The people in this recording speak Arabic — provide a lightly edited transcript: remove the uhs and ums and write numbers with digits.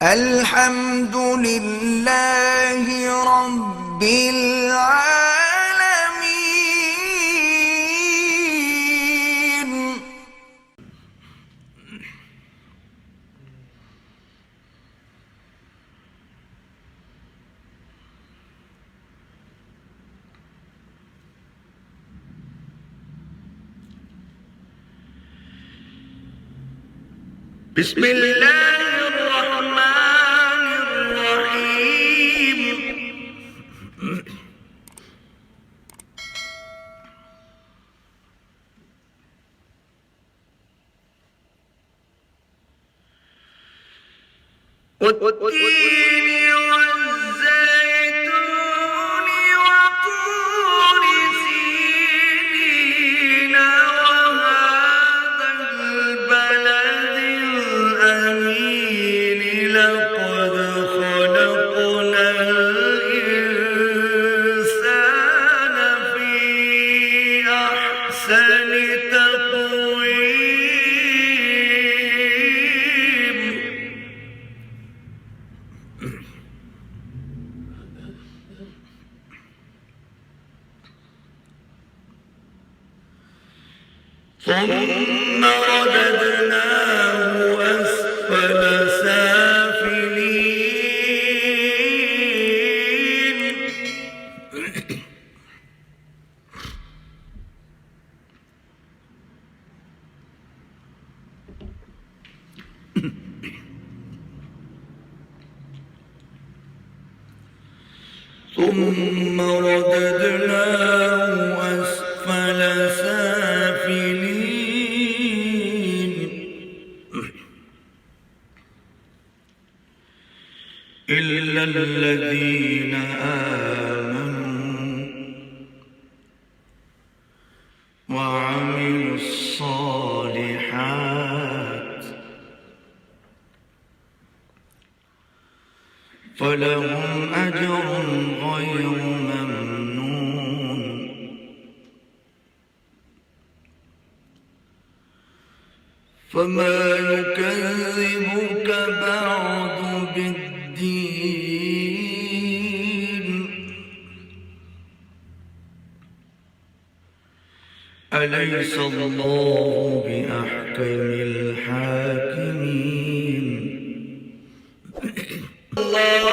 الحمد لله رب العالمين. بسم الله الرحمن الرحيم. والتين والزيتون وطور سينين وهذا البلد الأمين لقد خلقنا الإنسان في أحسن تقويم. ثم رددناه أسفل سافلين. ثم رددناه أسفل سافلين إلا الذين آمنوا وعملوا الصالحات فلهم أجر غير ممنون. فما يكذبك بعد بالدين؟ أليس الله بأحكم الحاكمين؟ الله